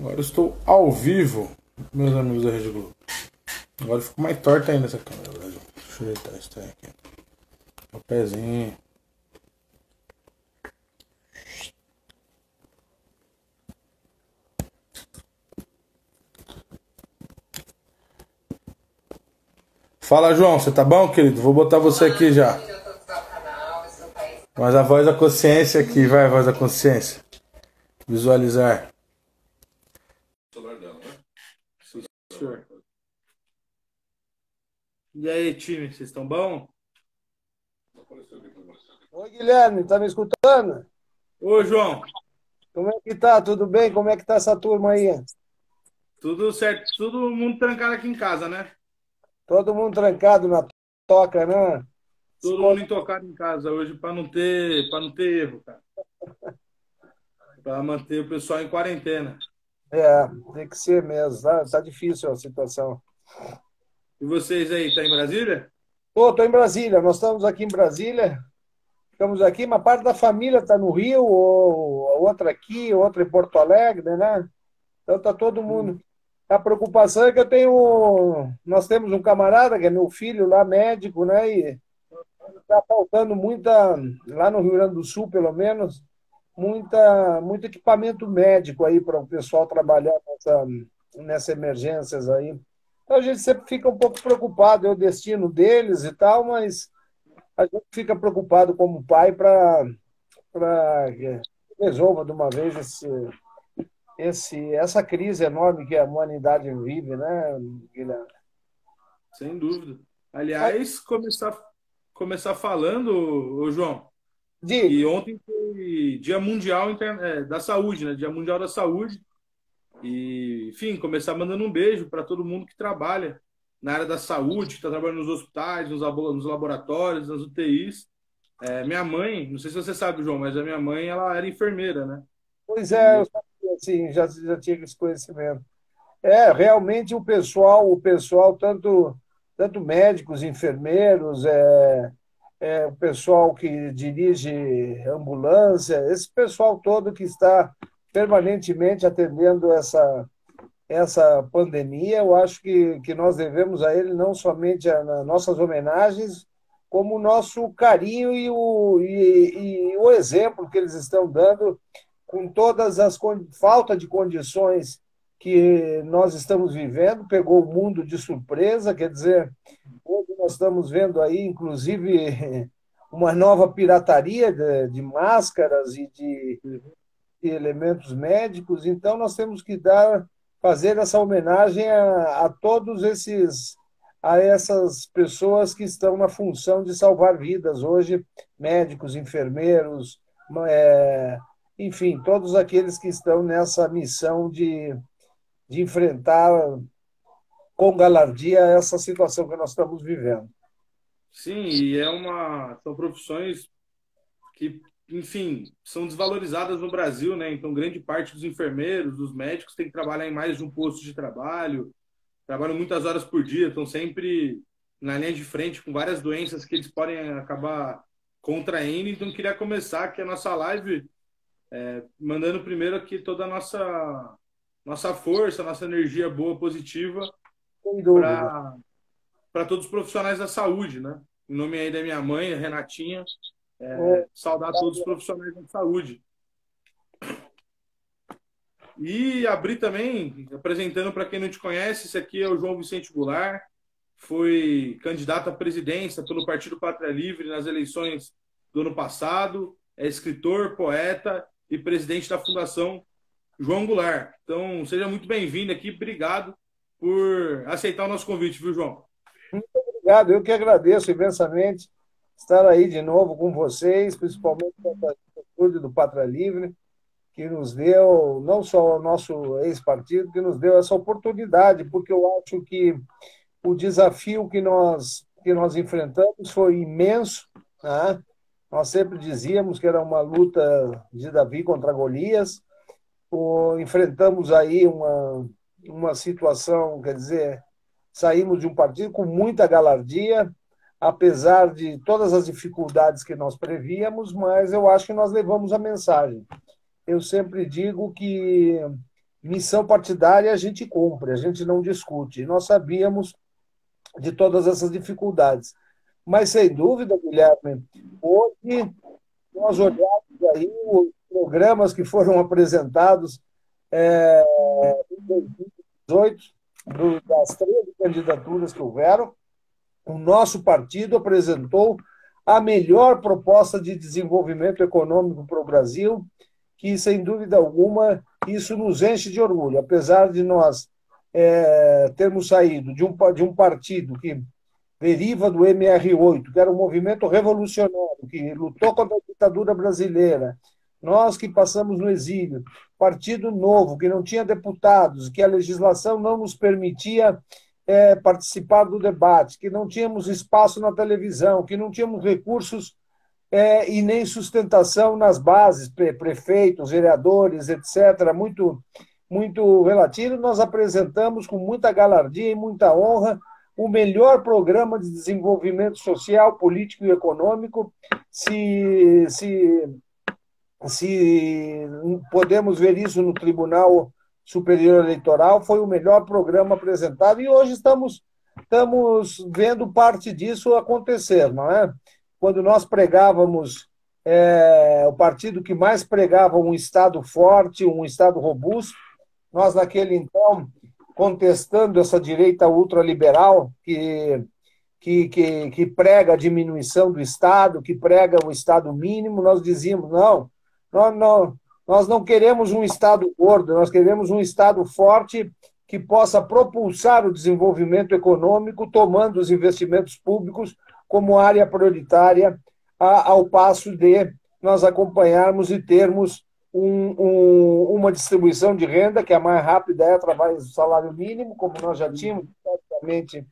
Agora eu estou ao vivo, meus amigos da Rede Globo. Agora ficou mais torta ainda essa câmera, Brasil. Deixa eu ajeitar isso aqui. O pezinho. Fala, João, você tá bom, querido? Vou botar você aqui já. Mas a voz da consciência aqui, vai, a voz da consciência. Visualizar. Sim, senhor. E aí, time, vocês estão bom? Oi, Guilherme, tá me escutando? Ô, João, Como é que tá? Tudo bem? Como é que tá essa turma aí? tudo certo? Todo mundo trancado aqui em casa, né? Todo mundo trancado na toca, né? Se Todo con- mundo intocado em casa hoje para não ter erro, cara. Para manter o pessoal em quarentena. É, tem que ser mesmo. Tá difícil a situação. E vocês aí, tá em Brasília? Tô em Brasília. Nós estamos aqui em Brasília. Ficamos aqui. Uma parte da família está no Rio, ou a outra aqui, outra em Porto Alegre, né? Então tá todo mundo. A preocupação é que nós temos um camarada que é meu filho lá, médico, né? E está faltando muita, lá no Rio Grande do Sul, pelo menos, muito equipamento médico aí para o pessoal trabalhar nessas emergências aí. Então a gente sempre fica um pouco preocupado, é o destino deles e tal, mas a gente fica preocupado como pai para que resolva de uma vez essa crise enorme que a humanidade vive, né, Guilherme? Sem dúvida. Mas, Aliás, começar falando, ô João, diga. que ontem foi Dia Mundial da Saúde, né? Dia Mundial da Saúde. E, enfim, começar mandando um beijo para todo mundo que trabalha na área da saúde, que está trabalhando nos hospitais, nos laboratórios, nas UTIs. Minha mãe, não sei se você sabe, João, mas a minha mãe, ela era enfermeira, né? Pois é, eu E sabia, assim, já tinha esse conhecimento. Realmente o pessoal tanto médicos, enfermeiros, o pessoal que dirige ambulância, esse pessoal todo que está permanentemente atendendo essa pandemia, eu acho que nós devemos a ele não somente as nossas homenagens, como o nosso carinho e o exemplo que eles estão dando com todas as falta de condições que nós estamos vivendo, pegou o mundo de surpresa, quer dizer, hoje nós estamos vendo aí, inclusive, uma nova pirataria de máscaras e de elementos médicos, então nós temos que fazer essa homenagem a todos a essas pessoas que estão na função de salvar vidas hoje, médicos, enfermeiros, é, enfim, todos aqueles que estão nessa missão de enfrentar com galardia essa situação que nós estamos vivendo. sim, são profissões que, enfim, são desvalorizadas no Brasil, né? Então, grande parte dos enfermeiros, dos médicos, tem que trabalhar em mais de um posto de trabalho, trabalham muitas horas por dia, estão sempre na linha de frente com várias doenças que eles podem acabar contraindo. Então, queria começar aqui a nossa live mandando primeiro aqui toda a nossa força, nossa energia boa, positiva Sem dúvida. para todos os profissionais da saúde, né? Em nome aí da minha mãe, a Renatinha, É, saudar todos os profissionais da saúde. E abrir também, apresentando para quem não te conhece, esse aqui é o João Vicente Goulart, foi candidato à presidência pelo Partido Pátria Livre nas eleições do ano passado, é escritor, poeta e presidente da Fundação João Goulart. Então, seja muito bem-vindo aqui, obrigado por aceitar o nosso convite, viu, João? obrigado, eu que agradeço imensamente estar aí de novo com vocês, principalmente com a atitude do Pátria Livre, que nos deu, não só o nosso ex-partido, que nos deu essa oportunidade, porque eu acho que o desafio que nós enfrentamos foi imenso, né? Nós sempre dizíamos que era uma luta de Davi contra Golias, enfrentamos aí uma situação, quer dizer, saímos de um partido com muita galardia, apesar de todas as dificuldades que nós prevíamos, mas eu acho que nós levamos a mensagem. Eu sempre digo que missão partidária a gente cumpre, a gente não discute. E nós sabíamos de todas essas dificuldades. Mas, sem dúvida, Guilherme, hoje nós olhamos aí os programas que foram apresentados em 2018, das 13 candidaturas que houveram, o nosso partido apresentou a melhor proposta de desenvolvimento econômico para o Brasil, que, sem dúvida alguma, isso nos enche de orgulho. Apesar de nós termos saído de um partido que deriva do MR8, que era um movimento revolucionário, que lutou contra a ditadura brasileira, nós que passamos no exílio, partido novo, que não tinha deputados, que a legislação não nos permitia participar do debate, que não tínhamos espaço na televisão, que não tínhamos recursos e nem sustentação nas bases, prefeitos, vereadores, etc., muito relativo, nós apresentamos com muita galardia e muita honra o melhor programa de desenvolvimento social, político e econômico. Se podemos ver isso no Tribunal Superior Eleitoral, foi o melhor programa apresentado e hoje estamos vendo parte disso acontecer, não é? Quando nós pregávamos, o partido que mais pregava um Estado forte, um Estado robusto, nós naquele então, contestando essa direita ultraliberal que prega a diminuição do Estado, que prega o Estado mínimo, nós dizíamos, nós não queremos um Estado gordo, nós queremos um Estado forte que possa propulsar o desenvolvimento econômico, tomando os investimentos públicos como área prioritária, ao passo de nós acompanharmos e termos uma distribuição de renda que a mais rápida é através do salário mínimo, como nós já tínhamos praticamente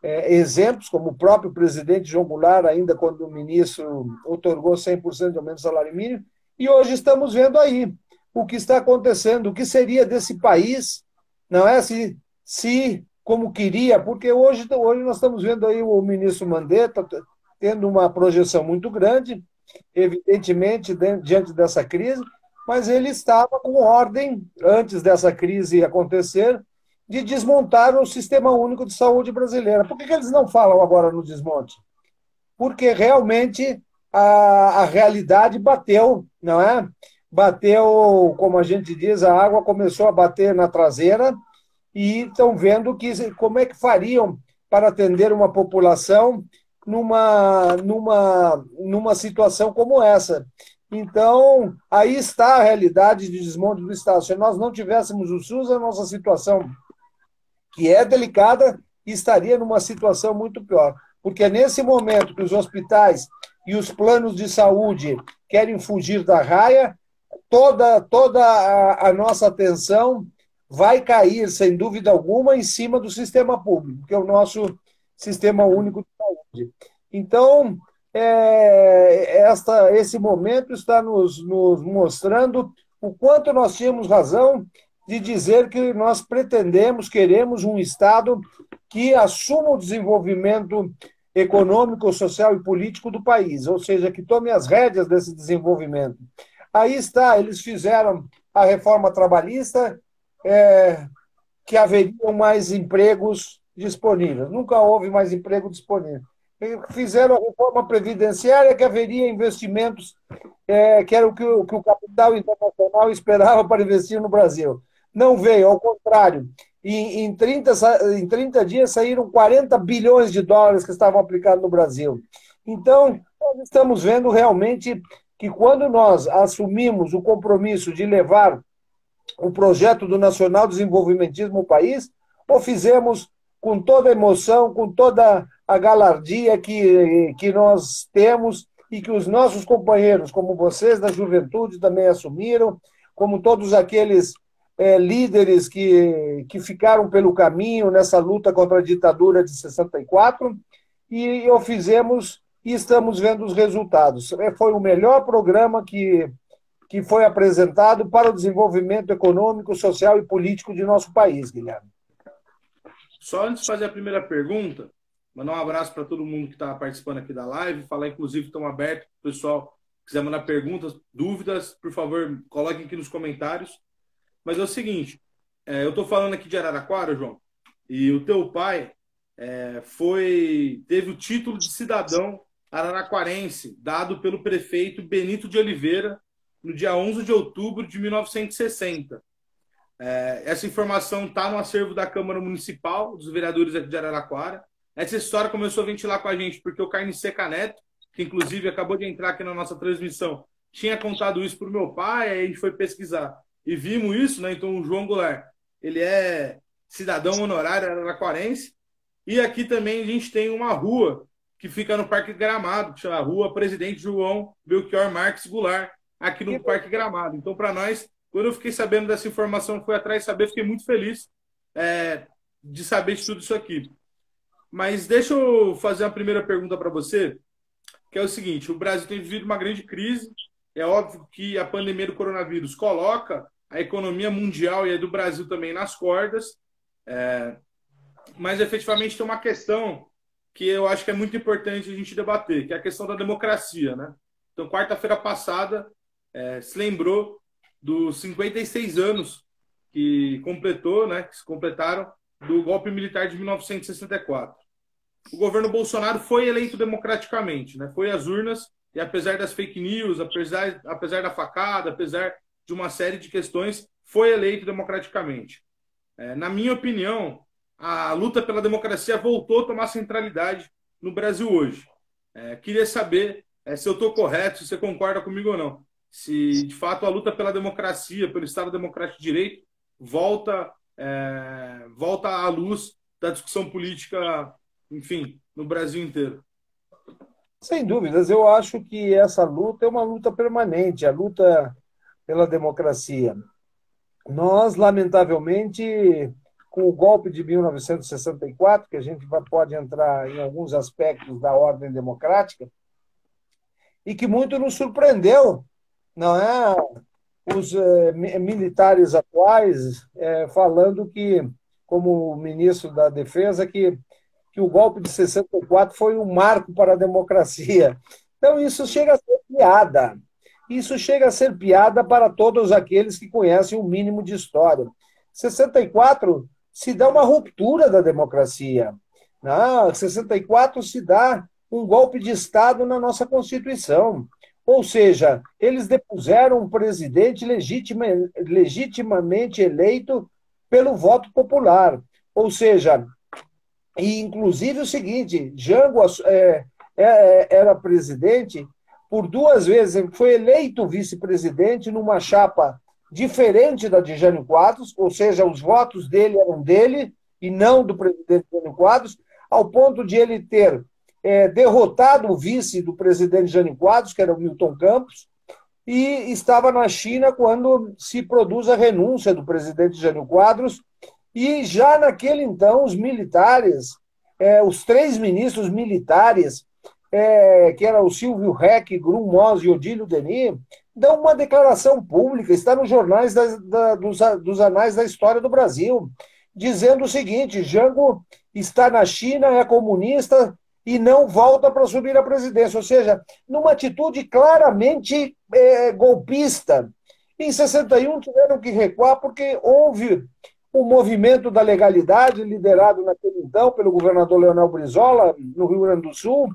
exemplos, como o próprio presidente João Goulart, ainda quando o ministro otorgou 100% de aumento do salário mínimo, e hoje estamos vendo aí o que está acontecendo, o que seria desse país, não é se como queria, porque hoje nós estamos vendo aí o ministro Mandetta tendo uma projeção muito grande, evidentemente, diante dessa crise, mas ele estava com ordem, antes dessa crise acontecer, de desmontar o Sistema Único de Saúde brasileiro. Por que eles não falam agora no desmonte? Porque realmente a realidade bateu, não é? Bateu, como a gente diz, a água começou a bater na traseira e estão vendo como é que fariam para atender uma população numa situação como essa. Então, aí está a realidade de desmonte do Estado. Se nós não tivéssemos o SUS, a nossa situação, que é delicada, estaria numa situação muito pior. Porque é nesse momento que os hospitais e os planos de saúde querem fugir da raia, toda a nossa atenção vai cair, sem dúvida alguma, em cima do sistema público, que é o nosso Sistema Único de Saúde. Então, esse momento está nos mostrando o quanto nós tínhamos razão de dizer que nós queremos um Estado que assuma o desenvolvimento econômico, social e político do país, ou seja, que tome as rédeas desse desenvolvimento. Aí está, eles fizeram a reforma trabalhista, que haveriam mais empregos disponíveis. Nunca houve mais emprego disponível. Fizeram a reforma previdenciária, que haveria investimentos, que era o que o capital internacional esperava para investir no Brasil. Não veio, ao contrário. Em 30 dias saíram 40 bilhões de dólares que estavam aplicados no Brasil. Então, nós estamos vendo realmente que quando nós assumimos o compromisso de levar o projeto do nacional desenvolvimentismo ao país, o fizemos com toda a emoção, com toda a galardia que nós temos e que os nossos companheiros, como vocês da juventude, também assumiram, como todos aqueles líderes que ficaram pelo caminho nessa luta contra a ditadura de 64, e o fizemos e estamos vendo os resultados. Foi o melhor programa que foi apresentado para o desenvolvimento econômico, social e político de nosso país, Guilherme. Só antes de fazer a primeira pergunta, mandar um abraço para todo mundo que está participando aqui da live, falar inclusive que estão abertos, o pessoal quiser mandar perguntas, dúvidas, por favor, coloquem aqui nos comentários, Mas é o seguinte, eu estou falando aqui de Araraquara, João, e o teu pai teve o título de cidadão araraquarense, dado pelo prefeito Benito de Oliveira, no dia 11 de outubro de 1960. Essa informação está no acervo da Câmara Municipal, dos vereadores aqui de Araraquara. Essa história começou a ventilar com a gente porque o Carne Seca Neto, que inclusive acabou de entrar aqui na nossa transmissão, tinha contado isso para o meu pai, aí a gente foi pesquisar e vimos isso, né? Então o João Goulart, ele é cidadão honorário araraquarense, e aqui também a gente tem uma rua que fica no Parque Gramado, que chama Rua Presidente João Belchior Marques Goulart, aqui no Parque Gramado. Então, para nós, quando eu fiquei sabendo dessa informação, fui atrás de saber, fiquei muito feliz de saber de tudo isso aqui. Mas deixa eu fazer uma primeira pergunta para você, que é o seguinte: o Brasil tem vivido uma grande crise. É óbvio que a pandemia do coronavírus coloca a economia mundial e a do Brasil também nas cordas, mas efetivamente tem uma questão que eu acho que é muito importante a gente debater, que é a questão da democracia, né? Então, quarta-feira passada, se lembrou dos 56 anos que se completaram do golpe militar de 1964. O governo Bolsonaro foi eleito democraticamente, né? Foi às urnas e, apesar das fake news, apesar da facada, apesar de uma série de questões, foi eleito democraticamente. Na minha opinião, a luta pela democracia voltou a tomar centralidade no Brasil hoje. Queria saber se eu estou correto, se você concorda comigo ou não. Se, de fato, a luta pela democracia, pelo Estado Democrático de Direito, volta à luz da discussão política, enfim, no Brasil inteiro. Sem dúvidas, eu acho que essa luta é uma luta permanente, a luta pela democracia. Nós, lamentavelmente, com o golpe de 1964, que a gente pode entrar em alguns aspectos da ordem democrática, e que muito nos surpreendeu, não é? Os militares atuais falando que, como o ministro da Defesa, que o golpe de 64 foi um marco para a democracia. Então, isso chega a ser piada. Isso chega a ser piada para todos aqueles que conhecem o mínimo de história. 64 se dá uma ruptura da democracia. Em 64 se dá um golpe de Estado na nossa Constituição. Ou seja, eles depuseram um presidente legitimamente eleito pelo voto popular. Ou seja, e inclusive o seguinte, Jango era presidente por 2 vezes, foi eleito vice-presidente numa chapa diferente da de Jânio Quadros, ou seja, os votos dele eram dele e não do presidente Jânio Quadros, ao ponto de ele ter derrotado o vice do presidente Jânio Quadros, que era o Milton Campos, e estava na China quando se produz a renúncia do presidente Jânio Quadros, e já naquele então os militares, os 3 ministros militares, que era o Silvio Reck, Grum Moz e Odílio Denis, dão uma declaração pública, está nos jornais dos anais da história do Brasil, dizendo o seguinte: Jango está na China, é comunista e não volta para subir a presidência. Ou seja, numa atitude claramente golpista. Em 61 tiveram que recuar porque houve o movimento da legalidade, liderado naquele então pelo governador Leonel Brizola, no Rio Grande do Sul,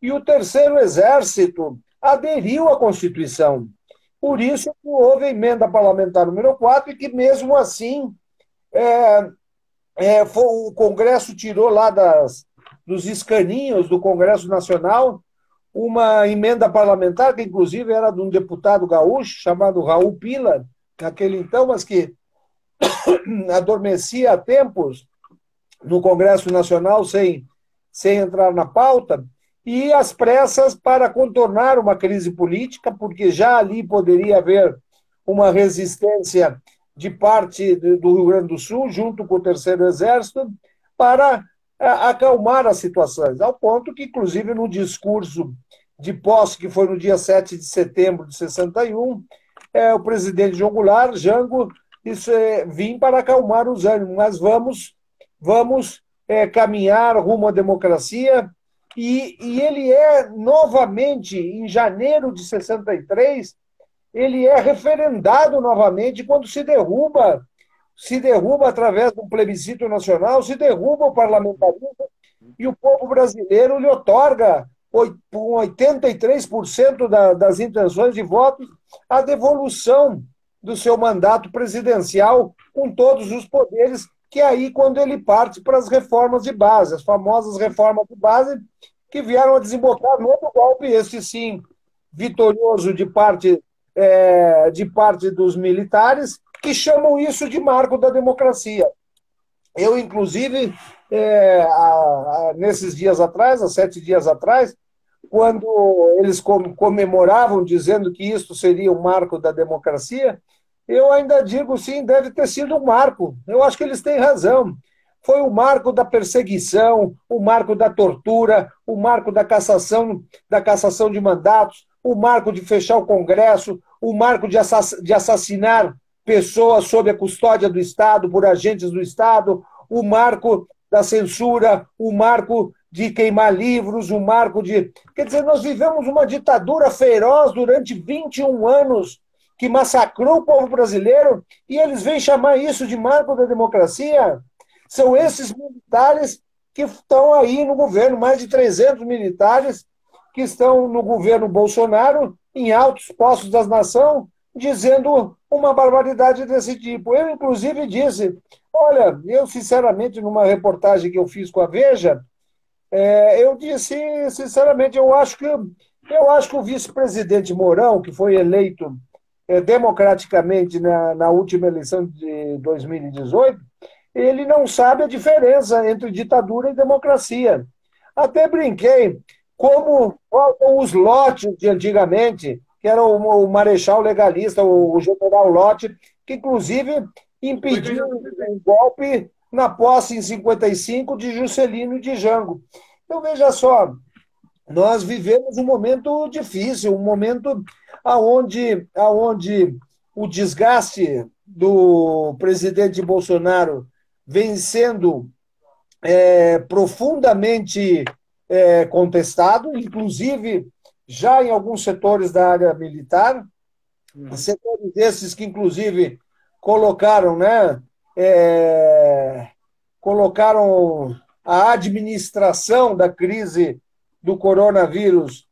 e o Terceiro Exército aderiu à Constituição. Por isso houve a emenda parlamentar número 4, e que mesmo assim o Congresso tirou lá dos escaninhos do Congresso Nacional uma emenda parlamentar, que inclusive era de um deputado gaúcho, chamado Raul Pila, naquele então, mas que adormecia há tempos no Congresso Nacional sem entrar na pauta, e às pressas para contornar uma crise política, porque já ali poderia haver uma resistência de parte do Rio Grande do Sul, junto com o Terceiro Exército, para acalmar as situações, ao ponto que, inclusive, no discurso de posse, que foi no dia 7 de setembro de 61, o presidente João Goulart, Jango, vim para acalmar os ânimos, mas vamos caminhar rumo à democracia. E ele novamente, em janeiro de 63, ele é referendado novamente quando se derruba através de um plebiscito nacional, se derruba o parlamentarismo e o povo brasileiro lhe otorga, com 83% das intenções de voto, a devolução do seu mandato presidencial com todos os poderes, que é aí quando ele parte para as reformas de base, as famosas reformas de base que vieram a desembocar no outro golpe, esse sim, vitorioso de parte dos militares, que chamam isso de marco da democracia. Eu, inclusive, nesses dias atrás, há 7 dias atrás, quando eles comemoravam, dizendo que isso seria um marco da democracia, eu ainda digo, sim, deve ter sido um marco. Eu acho que eles têm razão. Foi o marco da perseguição, o marco da tortura, o marco da cassação de mandatos, o marco de fechar o Congresso, o marco de assassinar pessoas sob a custódia do Estado, por agentes do Estado, o marco da censura, o marco de queimar livros, o marco de... Quer dizer, nós vivemos uma ditadura feroz durante 21 anos que massacrou o povo brasileiro e eles vêm chamar isso de marco da democracia. São esses militares que estão aí no governo, mais de 300 militares que estão no governo Bolsonaro, em altos postos da nação, dizendo uma barbaridade desse tipo. Eu, inclusive, disse, olha, eu, sinceramente, numa reportagem que eu fiz com a Veja, eu disse, sinceramente, eu acho que o vice-presidente Mourão, que foi eleito democraticamente na última eleição de 2018, ele não sabe a diferença entre ditadura e democracia. Até brinquei, como os lotes de antigamente, que era o marechal legalista, o general Lott, que inclusive impediu um golpe na posse em 55 de Juscelino e de Jango. Então, veja só, nós vivemos um momento difícil, um momento onde o desgaste do presidente Bolsonaro vem sendo profundamente contestado, inclusive já em alguns setores da área militar, setores esses que, inclusive, colocaram a administração da crise do coronavírus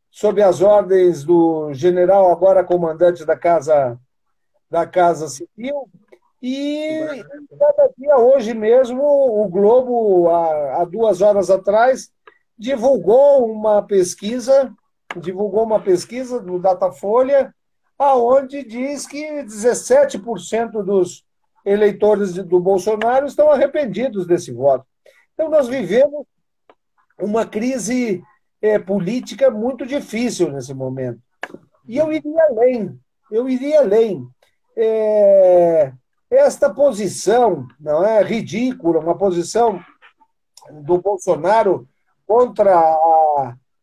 sob as ordens do general, agora comandante da Casa Civil, e cada dia, hoje mesmo, o Globo, há 2 horas atrás, divulgou uma pesquisa do Datafolha, aonde diz que 17% dos eleitores do Bolsonaro estão arrependidos desse voto. Então, nós vivemos uma crise política muito difícil nesse momento. E eu iria além. Esta posição não é ridícula, uma posição do Bolsonaro contra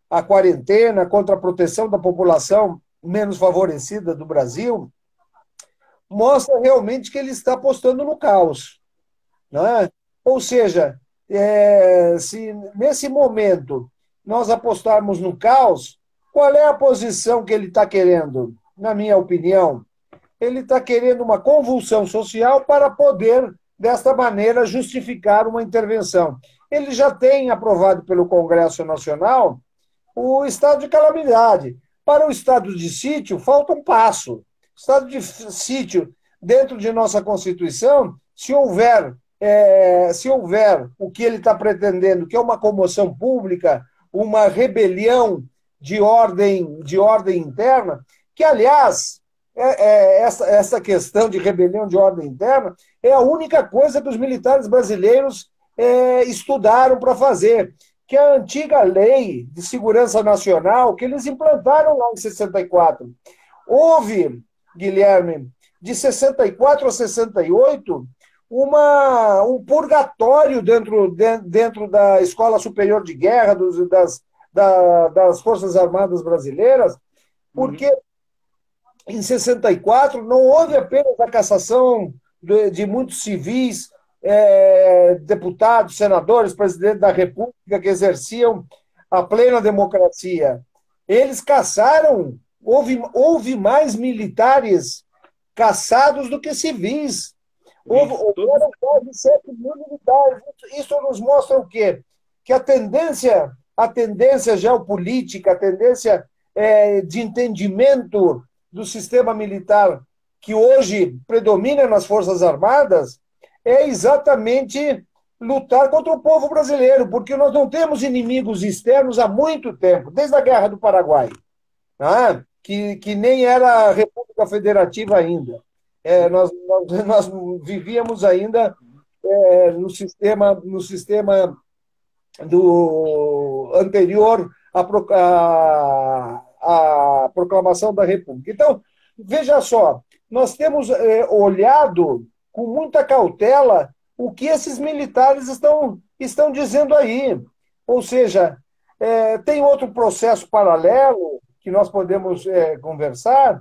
a quarentena, contra a proteção da população menos favorecida do Brasil, mostra realmente que ele está apostando no caos. Não é? Ou seja, se nesse momento nós apostarmos no caos, qual é a posição que ele está querendo? Na minha opinião, ele está querendo uma convulsão social para poder, desta maneira, justificar uma intervenção. Ele já tem aprovado pelo Congresso Nacional o estado de calamidade. Para o estado de sítio, falta um passo. O estado de sítio, dentro de nossa Constituição, se houver o que ele está pretendendo, que é uma comoção pública, uma rebelião de ordem interna, que, aliás, essa questão de rebelião de ordem interna é a única coisa que os militares brasileiros estudaram para fazer, que a antiga lei de segurança nacional, que eles implantaram lá em 64. Houve, Guilherme, de 64 a 68, um purgatório dentro da Escola Superior de Guerra, das Forças Armadas Brasileiras, porque em 64 não houve apenas a cassação de muitos civis, deputados, senadores, presidente da República, que exerciam a plena democracia. Eles cassaram houve mais militares caçados do que civis. Houveram quase 7 mil militares. Isso nos mostra o quê? Que a tendência geopolítica, a tendência de entendimento do sistema militar que hoje predomina nas Forças Armadas é exatamente lutar contra o povo brasileiro, porque nós não temos inimigos externos há muito tempo, desde a Guerra do Paraguai, né? Que nem era a República Federativa ainda. Nós vivíamos ainda no sistema do anterior à proclamação da República. Então, veja só, nós temos olhado com muita cautela o que esses militares estão dizendo aí. Ou seja, tem outro processo paralelo que nós podemos conversar,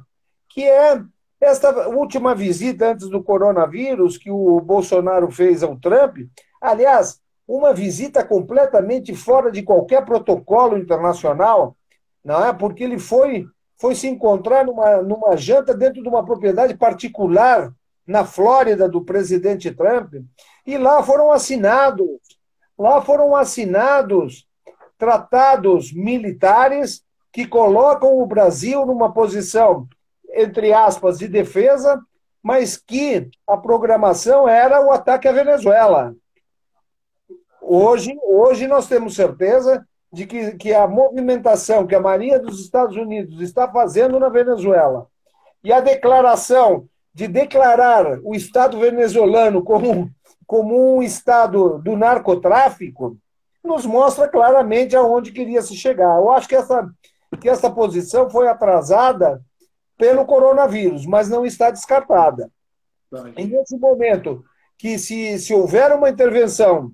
que é esta última visita antes do coronavírus que o Bolsonaro fez ao Trump. Aliás, uma visita completamente fora de qualquer protocolo internacional, não é? Porque ele foi se encontrar numa janta dentro de uma propriedade particular na Flórida do presidente Trump, e lá foram assinados tratados militares que colocam o Brasil numa posição, entre aspas, de defesa, mas que a programação era o ataque à Venezuela. Hoje nós temos certeza de que a movimentação que a Marinha dos Estados Unidos está fazendo na Venezuela e a declaração de declarar o Estado venezuelano como um Estado do narcotráfico nos mostra claramente aonde queria se chegar. Eu acho que essa posição foi atrasada pelo coronavírus, mas não está descartada. E nesse momento que se houver uma intervenção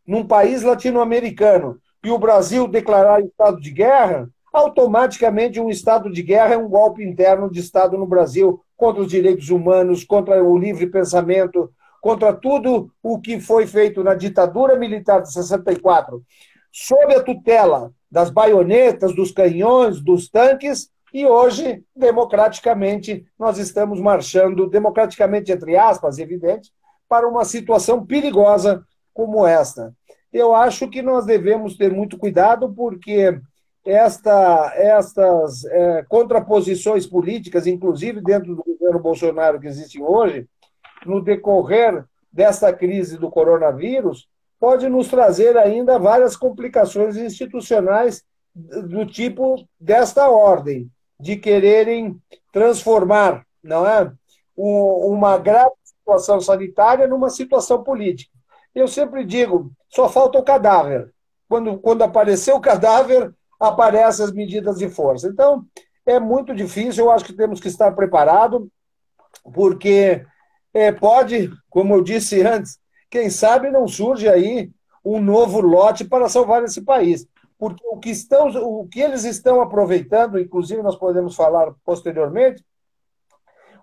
num país latino-americano e o Brasil declarar estado de guerra, automaticamente um estado de guerra é um golpe interno de Estado no Brasil contra os direitos humanos, contra o livre pensamento, contra tudo o que foi feito na ditadura militar de 64, sob a tutela das baionetas, dos canhões, dos tanques, e hoje, democraticamente, nós estamos marchando, democraticamente entre aspas, evidente, para uma situação perigosa como esta. Eu acho que nós devemos ter muito cuidado, porque estas contraposições políticas, inclusive dentro do governo Bolsonaro que existem hoje, no decorrer desta crise do coronavírus, pode nos trazer ainda várias complicações institucionais do tipo desta ordem, de quererem transformar, não é, uma grave situação sanitária numa situação política. Eu sempre digo, só falta o cadáver. Quando aparecer o cadáver, aparecem as medidas de força. Então, é muito difícil, eu acho que temos que estar preparados, porque pode, como eu disse antes, quem sabe não surge aí um novo lote para salvar esse país. Porque o que eles estão aproveitando, inclusive nós podemos falar posteriormente,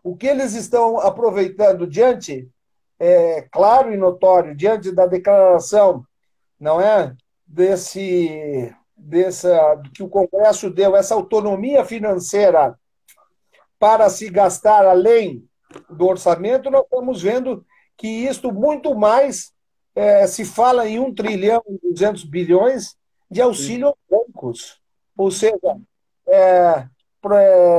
o que eles estão aproveitando diante, claro e notório, diante da declaração, não é, que o Congresso deu, essa autonomia financeira para se gastar além do orçamento, nós estamos vendo que isto muito mais se fala em 1 trilhão e 200 bilhões de auxílio aos bancos. Ou seja,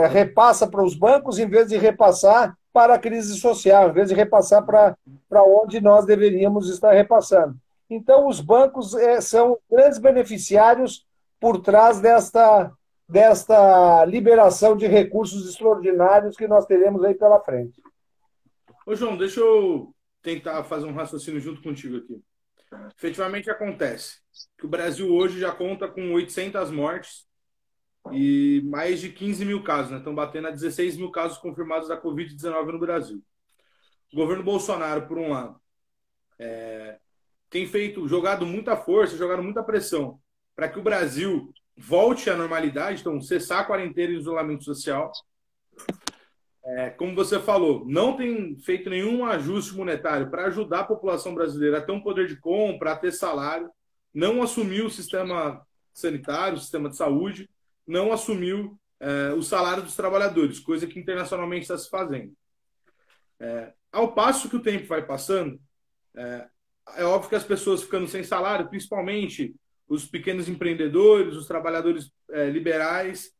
repassa para os bancos em vez de repassar para a crise social, em vez de repassar para onde nós deveríamos estar repassando. Então, os bancos são grandes beneficiários por trás desta liberação de recursos extraordinários que nós teremos aí pela frente. Ô, João, deixa eu tentar fazer um raciocínio junto contigo aqui. Efetivamente acontece que o Brasil hoje já conta com 800 mortes e mais de 15 mil casos, né? Estão batendo a 16 mil casos confirmados da Covid-19 no Brasil. O governo Bolsonaro, por um lado, tem jogado muita força, jogado muita pressão para que o Brasil volte à normalidade, então cessar a quarentena e isolamento social. Como você falou, não tem feito nenhum ajuste monetário para ajudar a população brasileira a ter um poder de compra, a ter salário, não assumiu o sistema sanitário, o sistema de saúde, não assumiu o salário dos trabalhadores, coisa que internacionalmente está se fazendo. Ao passo que o tempo vai passando, é óbvio que as pessoas ficando sem salário, principalmente os pequenos empreendedores, os trabalhadores liberais,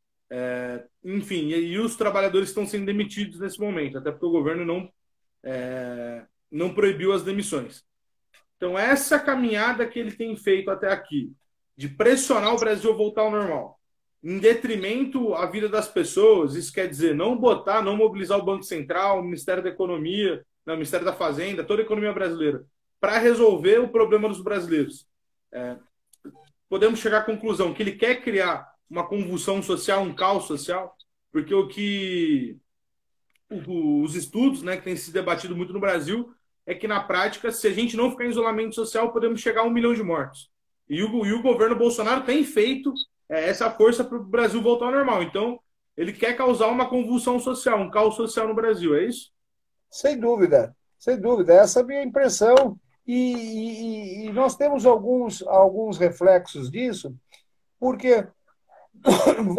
enfim, e os trabalhadores estão sendo demitidos nesse momento, até porque o governo não proibiu as demissões. Então, essa caminhada que ele tem feito até aqui, de pressionar o Brasil a voltar ao normal, em detrimento à vida das pessoas, isso quer dizer não mobilizar o Banco Central, o Ministério da Economia, o Ministério da Fazenda, toda a economia brasileira, para resolver o problema dos brasileiros. Podemos chegar à conclusão que ele quer criar uma convulsão social, um caos social, porque os estudos, né, que têm se debatido muito no Brasil, é que, na prática, se a gente não ficar em isolamento social, podemos chegar a 1 milhão de mortos. E o governo Bolsonaro tem feito essa força para o Brasil voltar ao normal. Então, ele quer causar uma convulsão social, um caos social no Brasil, é isso? Sem dúvida, sem dúvida. Essa é a minha impressão. E nós temos alguns reflexos disso, porque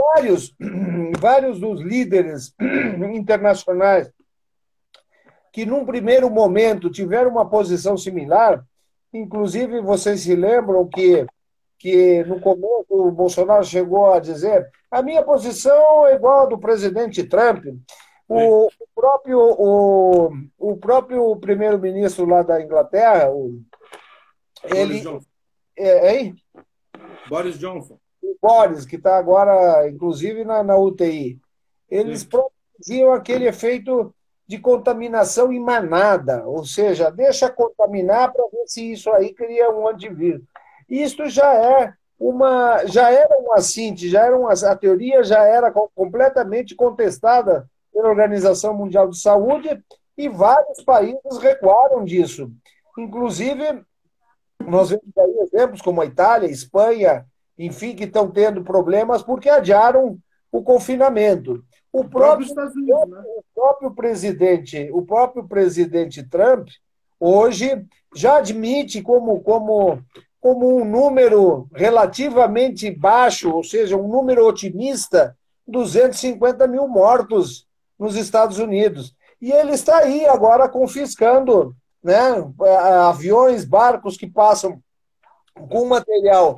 vários dos líderes internacionais que, num primeiro momento, tiveram uma posição similar, inclusive vocês se lembram que no começo o Bolsonaro chegou a dizer: a minha posição é igual a do presidente Trump. O próprio primeiro-ministro lá da Inglaterra, Boris Johnson. Hein? Boris Johnson. O Boris, que está agora, inclusive, na UTI. Eles produziam aquele efeito de contaminação em manada, ou seja, deixa contaminar para ver se isso aí cria um antivírus. Isso já era uma síntese, a teoria já era completamente contestada pela Organização Mundial de Saúde e vários países recuaram disso. Inclusive, nós vemos aí exemplos como a Itália, a Espanha, enfim, que estão tendo problemas porque adiaram o confinamento. O próprio presidente Trump hoje já admite como um número relativamente baixo, ou seja, um número otimista, 250 mil mortos nos Estados Unidos. E ele está aí agora confiscando, né, aviões, barcos que passam com material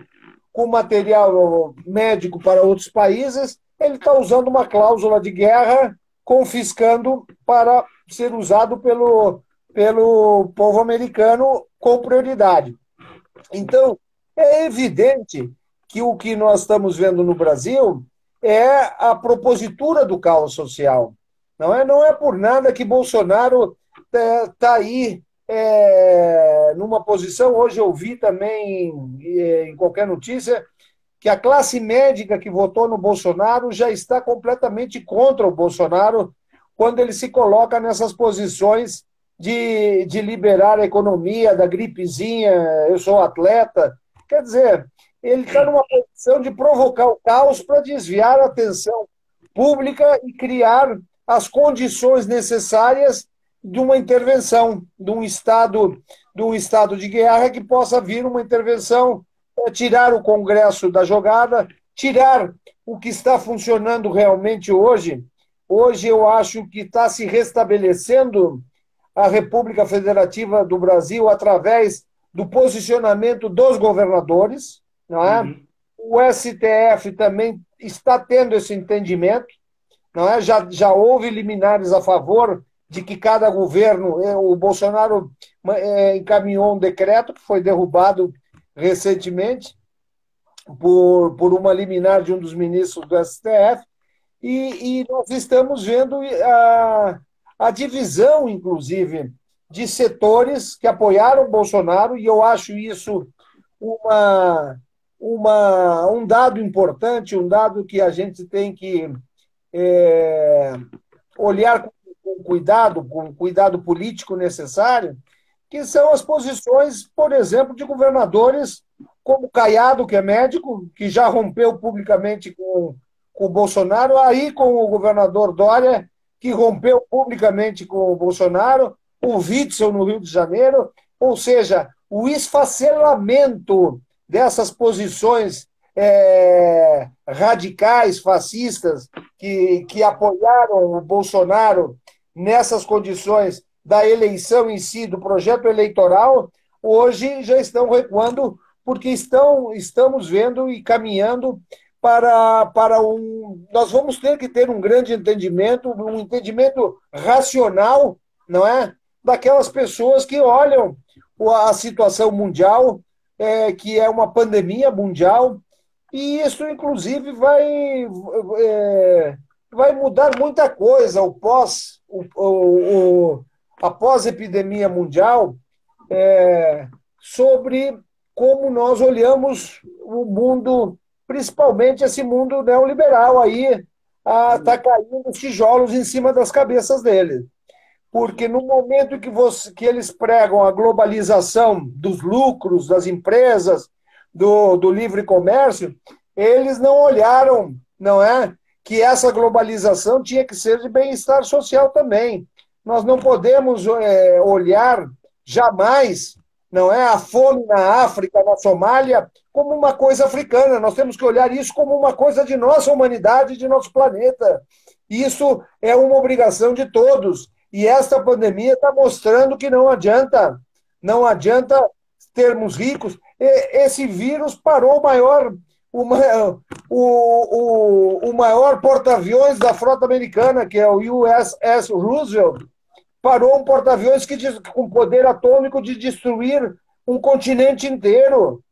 médico para outros países. Ele está usando uma cláusula de guerra, confiscando para ser usado pelo povo americano com prioridade. Então, é evidente que o que nós estamos vendo no Brasil é a propositura do caos social. Não é por nada que Bolsonaro está aí numa posição. Hoje eu vi também, em qualquer notícia, que a classe médica que votou no Bolsonaro já está completamente contra o Bolsonaro quando ele se coloca nessas posições de liberar a economia, da gripezinha, eu sou atleta. Quer dizer, ele está numa posição de provocar o caos para desviar a atenção pública e criar as condições necessárias de uma intervenção, de um estado de guerra que possa vir uma intervenção, tirar o Congresso da jogada, tirar o que está funcionando realmente hoje. Hoje eu acho que está se restabelecendo a República Federativa do Brasil através do posicionamento dos governadores, não é? Uhum. O STF também está tendo esse entendimento, não é? Já houve liminares a favor de que cada governo... O Bolsonaro encaminhou um decreto que foi derrubado recentemente por uma liminar de um dos ministros do STF, e nós estamos vendo a divisão, inclusive, de setores que apoiaram o Bolsonaro, e eu acho isso um dado importante, um dado que a gente tem que olhar com cuidado político necessário, que são as posições, por exemplo, de governadores como Caiado, que é médico, que já rompeu publicamente com o Bolsonaro, aí com o governador Dória, que rompeu publicamente com o Bolsonaro, o Witzel no Rio de Janeiro, ou seja, o esfacelamento dessas posições radicais, fascistas, que apoiaram o Bolsonaro nessas condições da eleição em si, do projeto eleitoral, hoje já estão recuando, porque estamos vendo e caminhando para um. Nós vamos ter que ter um grande entendimento, um entendimento racional, não é? Daquelas pessoas que olham a situação mundial, que é uma pandemia mundial, e isso, inclusive, vai mudar muita coisa. A pós-epidemia mundial, sobre como nós olhamos o mundo, principalmente esse mundo neoliberal aí, está caindo os tijolos em cima das cabeças deles. Porque no momento que eles pregam a globalização dos lucros das empresas, do livre comércio, eles não olharam, não é, que essa globalização tinha que ser de bem-estar social também. Nós não podemos olhar jamais, não é, a fome na África, na Somália, como uma coisa africana. Nós temos que olhar isso como uma coisa de nossa humanidade, de nosso planeta. Isso é uma obrigação de todos. E esta pandemia está mostrando que não adianta termos ricos. Esse vírus parou o maior porta-aviões da frota americana, que é o USS Roosevelt, parou um porta-aviões com poder atômico de destruir um continente inteiro.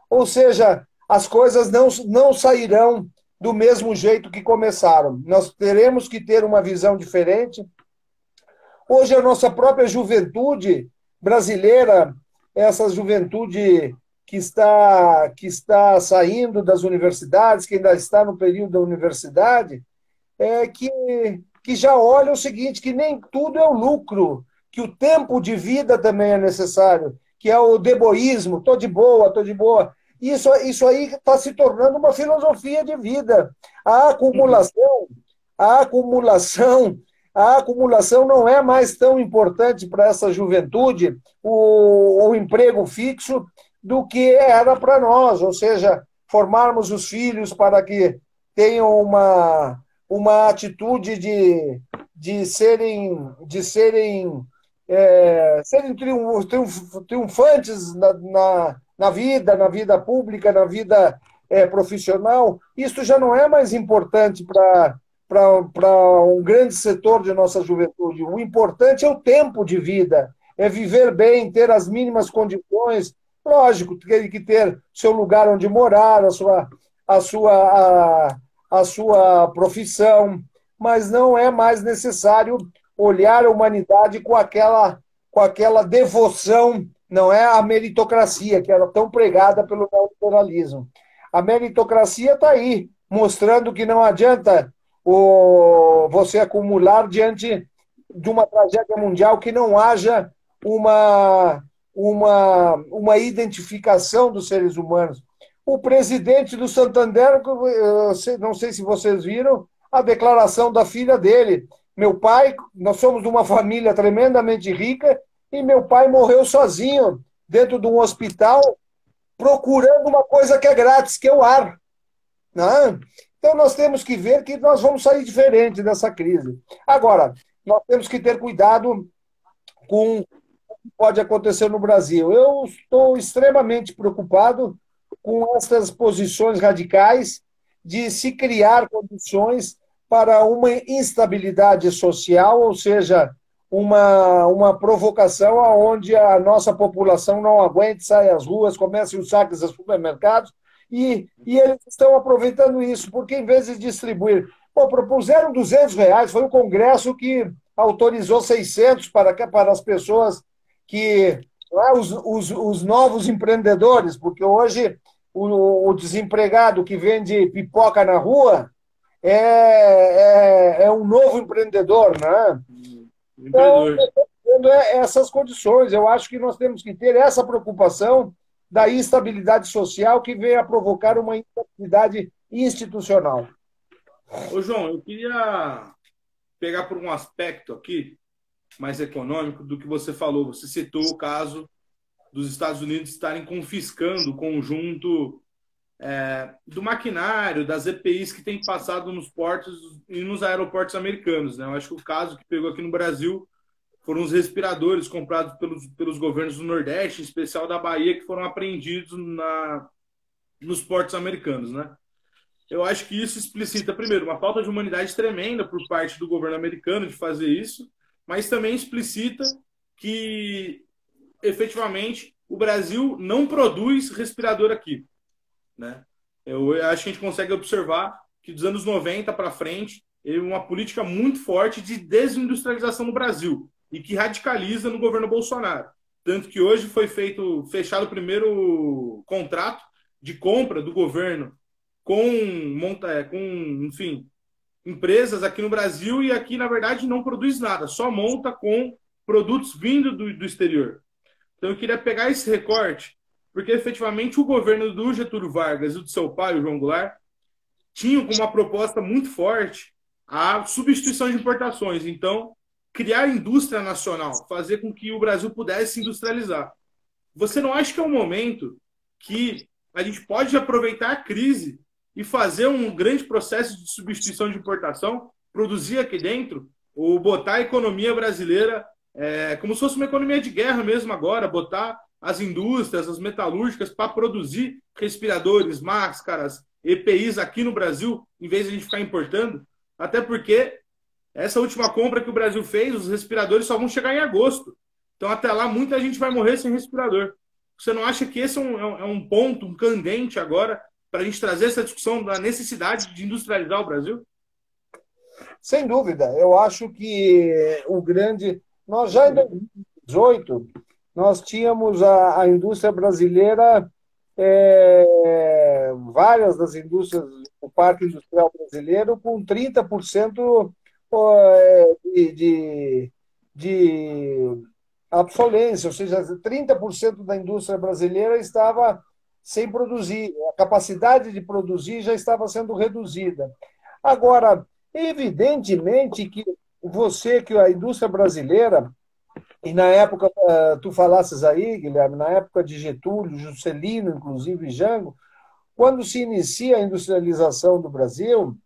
Ou seja, as coisas não sairão do mesmo jeito que começaram. Nós teremos que ter uma visão diferente. Hoje, a nossa própria juventude brasileira, essa juventude que está saindo das universidades, que ainda está no período da universidade, que já olha o seguinte, que nem tudo é o lucro, que o tempo de vida também é necessário, que é o deboísmo, estou de boa, estou de boa. Isso aí está se tornando uma filosofia de vida. A acumulação, a acumulação a acumulação não é mais tão importante para essa juventude, o emprego fixo, do que era para nós, ou seja, formarmos os filhos para que tenham uma atitude de serem triunfantes na vida pública, na vida profissional. Isso já não é mais importante para um grande setor de nossa juventude. O importante é o tempo de vida, é viver bem, ter as mínimas condições. Lógico, tem que ter seu lugar onde morar, a sua profissão, mas não é mais necessário olhar a humanidade com aquela devoção, não é a meritocracia, que era tão pregada pelo neoliberalismo. A meritocracia está aí, mostrando que não adianta você acumular diante de uma tragédia mundial que não haja uma identificação dos seres humanos. O presidente do Santander, não sei se vocês viram, a declaração da filha dele. Meu pai, nós somos de uma família tremendamente rica e meu pai morreu sozinho dentro de um hospital procurando uma coisa que é grátis, que é o ar. Não? Então, nós temos que ver que nós vamos sair diferente dessa crise. Agora, nós temos que ter cuidado com o que pode acontecer no Brasil. Eu estou extremamente preocupado com essas posições radicais de se criar condições para uma instabilidade social, ou seja, uma provocação onde a nossa população não aguente, sai às ruas, comece os saques aos supermercados, e eles estão aproveitando isso, porque em vez de distribuir, propuseram R$ 200, foi o Congresso que autorizou 600 para as pessoas que, os novos empreendedores, porque hoje o desempregado que vende pipoca na rua é um novo empreendedor, né? Então, essas condições, eu acho que nós temos que ter essa preocupação da instabilidade social que vem a provocar uma instabilidade institucional. Ô, João, eu queria pegar por um aspecto aqui mais econômico do que você falou. Você citou o caso dos Estados Unidos estarem confiscando o conjunto do maquinário, das EPIs que tem passado nos portos e nos aeroportos americanos, né? Eu acho que o caso que pegou aqui no Brasil foram os respiradores comprados pelos governos do Nordeste, em especial da Bahia, que foram apreendidos nos portos americanos, né? Eu acho que isso explicita, primeiro, uma falta de humanidade tremenda por parte do governo americano de fazer isso, mas também explicita que, efetivamente, o Brasil não produz respirador aqui, né? Eu acho que a gente consegue observar que dos anos 90 para frente, houve uma política muito forte de desindustrialização no Brasil e que radicaliza no governo Bolsonaro. Tanto que hoje foi fechado o primeiro contrato de compra do governo enfim, empresas aqui no Brasil e aqui, na verdade, não produz nada, só monta com produtos vindo do exterior. Então, eu queria pegar esse recorte, porque, efetivamente, o governo do Getúlio Vargas e do seu pai, o João Goulart, tinham como uma proposta muito forte a substituição de importações. Então, criar indústria nacional, fazer com que o Brasil pudesse se industrializar. Você não acha que é um momento que a gente pode aproveitar a crise e fazer um grande processo de substituição de importação, produzir aqui dentro, ou botar a economia brasileira como se fosse uma economia de guerra mesmo agora, botar as indústrias, as metalúrgicas para produzir respiradores, máscaras, EPIs aqui no Brasil, em vez de a gente ficar importando? Até porque essa última compra que o Brasil fez, os respiradores só vão chegar em agosto. Então, até lá, muita gente vai morrer sem respirador. Você não acha que esse é um ponto, um candente agora, para a gente trazer essa discussão da necessidade de industrializar o Brasil? Sem dúvida. Eu acho que o grande... Nós já em 2018, nós tínhamos a indústria brasileira, várias das indústrias do Parque Industrial Brasileiro, com 30% de obsolência, ou seja, 30% da indústria brasileira estava sem produzir, a capacidade de produzir já estava sendo reduzida. Agora, evidentemente que que a indústria brasileira, e na época, tu falasses aí, Guilherme, na época de Getúlio, Juscelino, inclusive Jango, quando se inicia a industrialização do Brasil,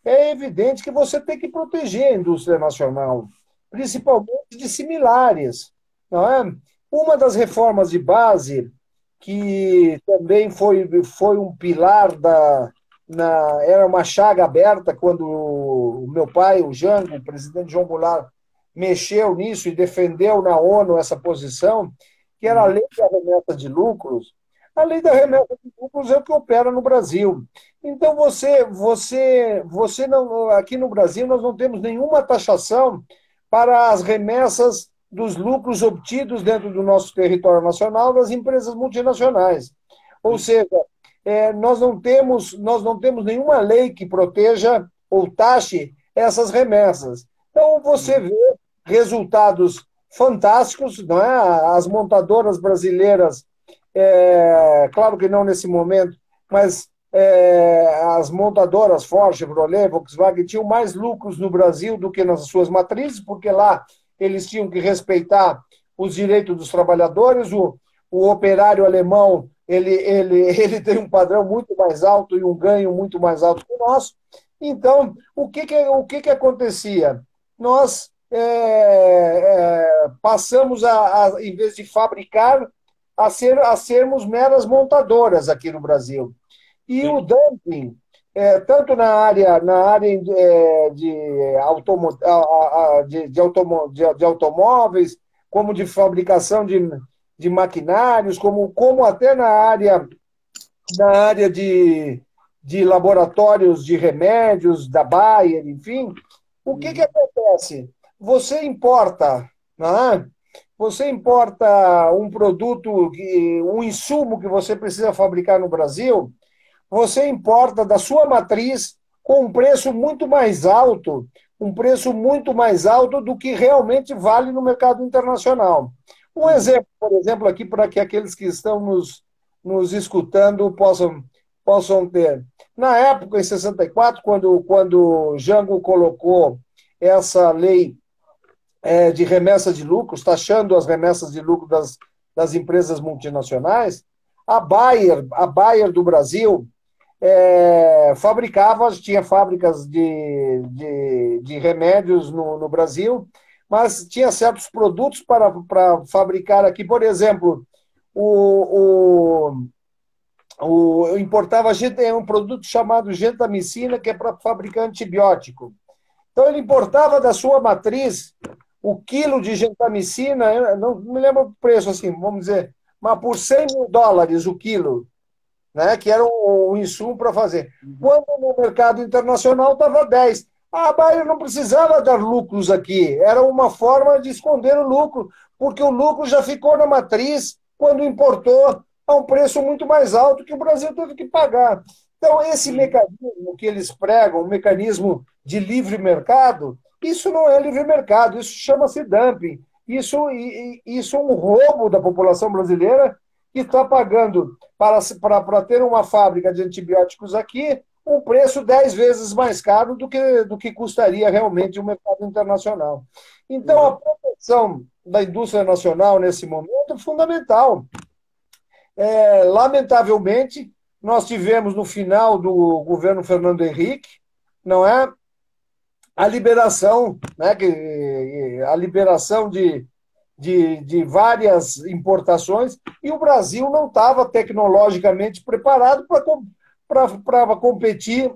é evidente que você tem que proteger a indústria nacional, principalmente de similares, não é? Uma das reformas de base, que também foi um pilar era uma chaga aberta quando o meu pai, o Jango, o presidente João Goulart, mexeu nisso e defendeu na ONU essa posição, que era a lei da remessa de lucros. A lei da remessa de lucros é o que opera no Brasil. Então, você não, aqui no Brasil, nós não temos nenhuma taxação para as remessas dos lucros obtidos dentro do nosso território nacional das empresas multinacionais. Ou seja, nós não temos nenhuma lei que proteja ou taxe essas remessas. Então, você vê resultados fantásticos, não é? As montadoras brasileiras, claro que não nesse momento, mas as montadoras Ford, Chevrolet, Volkswagen tinham mais lucros no Brasil do que nas suas matrizes, porque lá eles tinham que respeitar os direitos dos trabalhadores. O operário alemão ele tem um padrão muito mais alto e um ganho muito mais alto que o nosso. Então, o que acontecia? Nós passamos em vez de fabricar, a sermos meras montadoras aqui no Brasil. E o dumping, tanto na área de automóveis, como de fabricação de maquinários, como até na área de laboratórios de remédios, da Bayer, enfim. O que acontece? Você importa, não é? Você importa um produto, um insumo que você precisa fabricar no Brasil, você importa da sua matriz com um preço muito mais alto do que realmente vale no mercado internacional. Um exemplo, por exemplo, aqui para que aqueles que estão nos escutando possam ter. Na época, em 64, quando Jango colocou essa lei de remessa de lucros, taxando as remessas de lucro das empresas multinacionais, a Bayer do Brasil, fabricava, tinha fábricas de remédios no Brasil, mas tinha certos produtos para fabricar aqui. Por exemplo, o, eu importava um produto chamado gentamicina, que é para fabricar antibiótico. Então, ele importava da sua matriz o quilo de gentamicina, eu não me lembro o preço, assim, vamos dizer, mas por US$ 100.000 o quilo, né, que era o insumo para fazer. Quando no mercado internacional estava 10. A Bayer não precisava dar lucros aqui, era uma forma de esconder o lucro, porque o lucro já ficou na matriz quando importou a um preço muito mais alto que o Brasil teve que pagar. Então, esse mecanismo que eles pregam, um mecanismo de livre mercado, isso não é livre mercado, isso chama-se dumping. Isso é um roubo da população brasileira que está pagando para ter uma fábrica de antibióticos aqui um preço 10 vezes mais caro do que custaria realmente o mercado internacional. Então, a proteção da indústria nacional nesse momento é fundamental. Lamentavelmente, nós tivemos no final do governo Fernando Henrique, não é, a liberação, né, a liberação de várias importações, e o Brasil não estava tecnologicamente preparado para competir